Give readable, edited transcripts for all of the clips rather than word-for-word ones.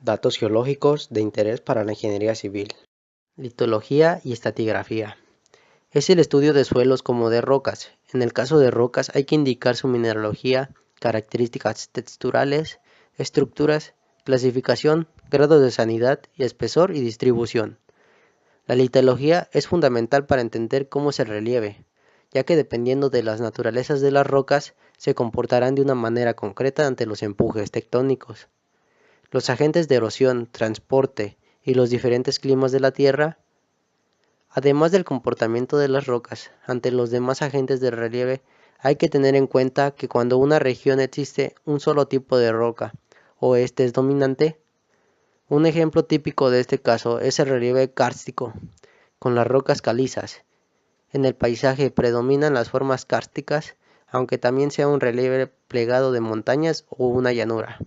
Datos geológicos de interés para la ingeniería civil. Litología y estratigrafía. Es el estudio de suelos como de rocas. En el caso de rocas hay que indicar su mineralogía, características texturales, estructuras, clasificación, grado de salinidad y espesor y distribución. La litología es fundamental para entender cómo es el relieve, ya que dependiendo de las naturalezas de las rocas, se comportarán de una manera concreta ante los empujes tectónicos. Los agentes de erosión, transporte y los diferentes climas de la Tierra, además del comportamiento de las rocas ante los demás agentes del relieve, hay que tener en cuenta que cuando una región existe un solo tipo de roca, o este es dominante, un ejemplo típico de este caso es el relieve kárstico, con las rocas calizas. En el paisaje predominan las formas kársticas, aunque también sea un relieve plegado de montañas o una llanura.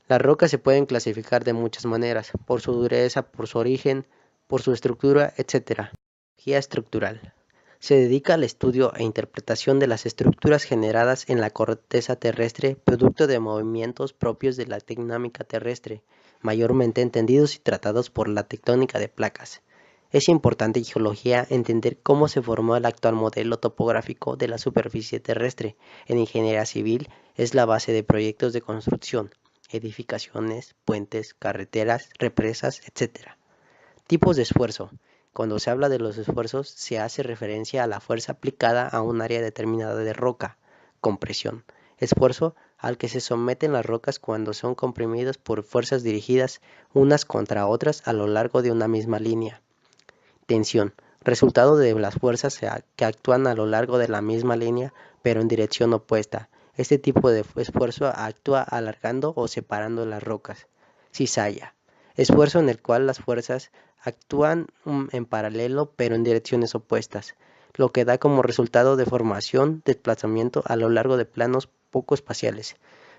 Las rocas se pueden clasificar de muchas maneras, por su dureza, por su origen, por su estructura, etc. Geología estructural. Se dedica al estudio e interpretación de las estructuras generadas en la corteza terrestre, producto de movimientos propios de la dinámica terrestre, mayormente entendidos y tratados por la tectónica de placas. Es importante en geología entender cómo se formó el actual modelo topográfico de la superficie terrestre. En ingeniería civil es la base de proyectos de construcción, edificaciones, puentes, carreteras, represas, etc. Tipos de esfuerzo. Cuando se habla de los esfuerzos, se hace referencia a la fuerza aplicada a un área determinada de roca. Compresión. Esfuerzo al que se someten las rocas cuando son comprimidas por fuerzas dirigidas unas contra otras a lo largo de una misma línea. Tensión. Resultado de las fuerzas que actúan a lo largo de la misma línea, pero en dirección opuesta. Este tipo de esfuerzo actúa alargando o separando las rocas. Cizalla. Esfuerzo en el cual las fuerzas actúan en paralelo pero en direcciones opuestas, lo que da como resultado deformación, desplazamiento a lo largo de planos poco espaciales.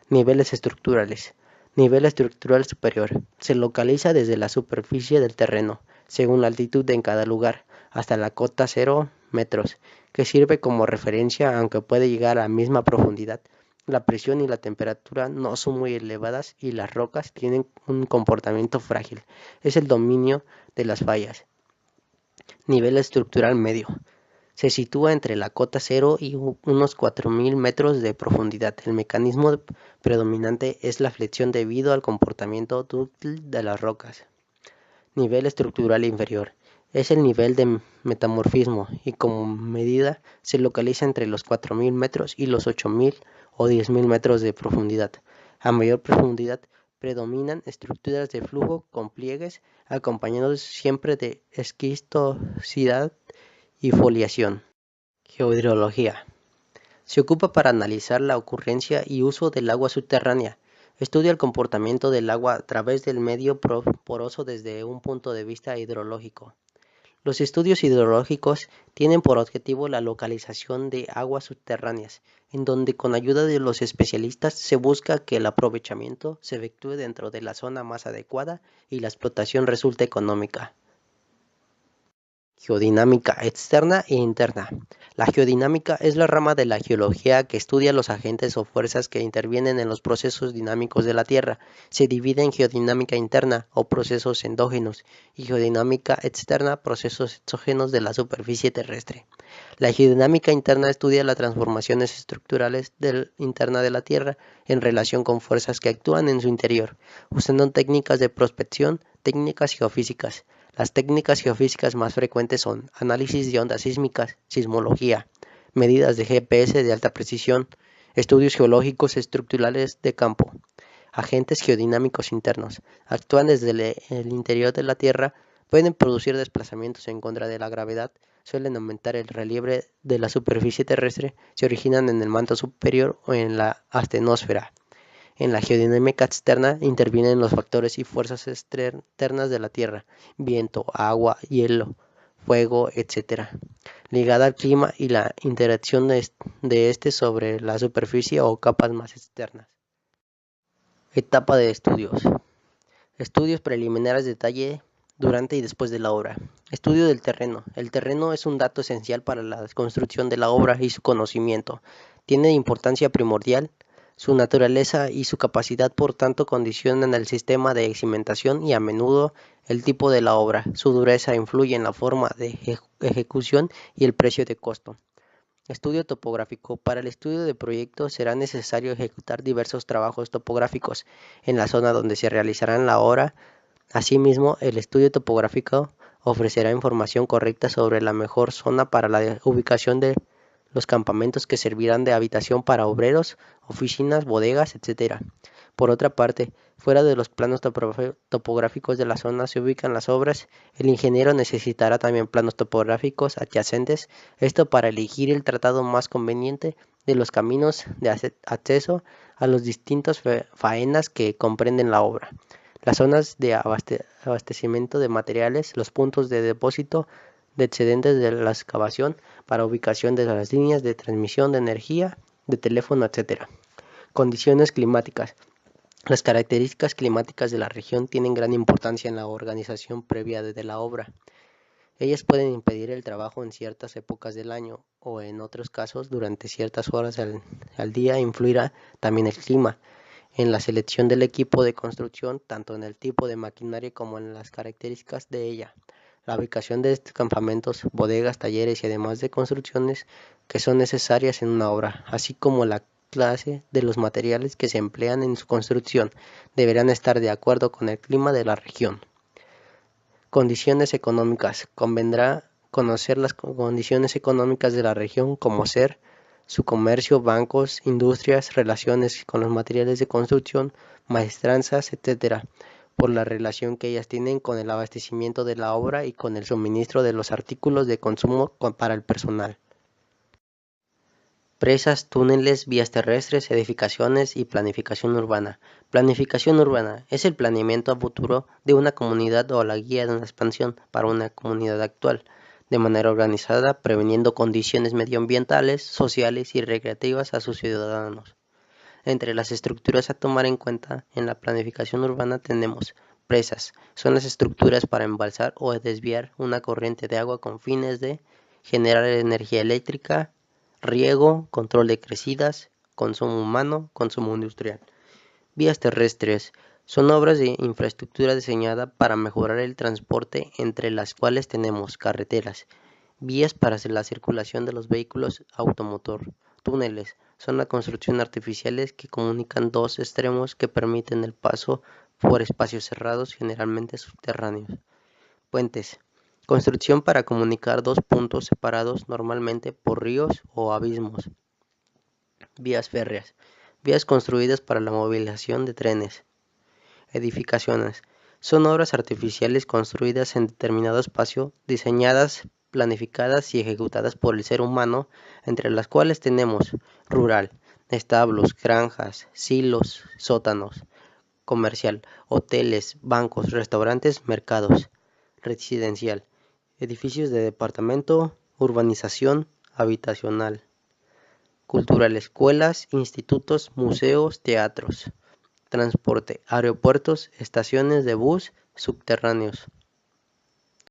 Niveles estructurales. Nivel estructural superior. Se localiza desde la superficie del terreno, según la altitud en cada lugar, hasta la cota 0 metros, que sirve como referencia aunque puede llegar a la misma profundidad. La presión y la temperatura no son muy elevadas y las rocas tienen un comportamiento frágil. Es el dominio de las fallas. Nivel estructural medio. Se sitúa entre la cota 0 y unos 4000 metros de profundidad. El mecanismo predominante es la flexión debido al comportamiento dúctil de las rocas. Nivel estructural inferior. Es el nivel de metamorfismo y como medida se localiza entre los 4000 metros y los 8000 o 10000 metros de profundidad. A mayor profundidad predominan estructuras de flujo con pliegues acompañados siempre de esquistosidad y foliación. Geohidrología. Se ocupa para analizar la ocurrencia y uso del agua subterránea. Estudia el comportamiento del agua a través del medio poroso desde un punto de vista hidrológico. Los estudios hidrológicos tienen por objetivo la localización de aguas subterráneas, en donde con ayuda de los especialistas se busca que el aprovechamiento se efectúe dentro de la zona más adecuada y la explotación resulte económica. Geodinámica externa e interna. La geodinámica es la rama de la geología que estudia los agentes o fuerzas que intervienen en los procesos dinámicos de la Tierra. Se divide en geodinámica interna o procesos endógenos y geodinámica externa, procesos exógenos de la superficie terrestre. La geodinámica interna estudia las transformaciones estructurales interna de la Tierra en relación con fuerzas que actúan en su interior, usando técnicas de prospección, técnicas geofísicas. Las técnicas geofísicas más frecuentes son análisis de ondas sísmicas, sismología, medidas de GPS de alta precisión, estudios geológicos estructurales de campo. Agentes geodinámicos internos. Actúan desde el interior de la Tierra, pueden producir desplazamientos en contra de la gravedad, suelen aumentar el relieve de la superficie terrestre, se originan en el manto superior o en la astenosfera. En la geodinámica externa intervienen los factores y fuerzas externas de la Tierra, viento, agua, hielo, fuego, etc., ligada al clima y la interacción de este sobre la superficie o capas más externas. Etapa de estudios. Estudios preliminares de detalle durante y después de la obra. Estudio del terreno. El terreno es un dato esencial para la construcción de la obra y su conocimiento. Tiene importancia primordial Su naturaleza y su capacidad, por tanto, condicionan el sistema de cimentación y a menudo el tipo de la obra. Su dureza influye en la forma de ejecución y el precio de costo. Estudio topográfico. Para el estudio de proyectos será necesario ejecutar diversos trabajos topográficos en la zona donde se realizará la obra. Asimismo, el estudio topográfico ofrecerá información correcta sobre la mejor zona para la ubicación de los campamentos que servirán de habitación para obreros, oficinas, bodegas, etc. Por otra parte, fuera de los planos topográficos de la zona se ubican las obras. El ingeniero necesitará también planos topográficos adyacentes, esto para elegir el trazado más conveniente de los caminos de acceso a los distintos faenas que comprenden la obra, las zonas de abastecimiento de materiales, los puntos de depósito de excedentes de la excavación para ubicación de las líneas de transmisión de energía, de teléfono, etc. Condiciones climáticas. Las características climáticas de la región tienen gran importancia en la organización previa de la obra. Ellas pueden impedir el trabajo en ciertas épocas del año o en otros casos durante ciertas horas al día. Influirá también el clima en la selección del equipo de construcción, tanto en el tipo de maquinaria como en las características de ella. La ubicación de estos campamentos, bodegas, talleres y además de construcciones que son necesarias en una obra, así como la clase de los materiales que se emplean en su construcción, deberán estar de acuerdo con el clima de la región. Condiciones económicas. Convendrá conocer las condiciones económicas de la región, como ser su comercio, bancos, industrias, relaciones con los materiales de construcción, maestranzas, etc., por la relación que ellas tienen con el abastecimiento de la obra y con el suministro de los artículos de consumo para el personal. Presas, túneles, vías terrestres, edificaciones y planificación urbana. Planificación urbana es el planeamiento a futuro de una comunidad o la guía de una expansión para una comunidad actual, de manera organizada, previniendo condiciones medioambientales, sociales y recreativas a sus ciudadanos. Entre las estructuras a tomar en cuenta en la planificación urbana tenemos presas. Son las estructuras para embalsar o desviar una corriente de agua con fines de generar energía eléctrica, riego, control de crecidas, consumo humano, consumo industrial. Vías terrestres. Son obras de infraestructura diseñada para mejorar el transporte, entre las cuales tenemos carreteras, vías para la circulación de los vehículos automotor. Túneles. Son las construcciones artificiales que comunican dos extremos que permiten el paso por espacios cerrados, generalmente subterráneos. Puentes. Construcción para comunicar dos puntos separados normalmente por ríos o abismos. Vías férreas. Vías construidas para la movilización de trenes. Edificaciones. Son obras artificiales construidas en determinado espacio, diseñadas, planificadas y ejecutadas por el ser humano, entre las cuales tenemos rural, establos, granjas, silos, sótanos, comercial, hoteles, bancos, restaurantes, mercados, residencial, edificios de departamento, urbanización, habitacional, cultural, escuelas, institutos, museos, teatros. Transporte, aeropuertos, estaciones de bus, subterráneos.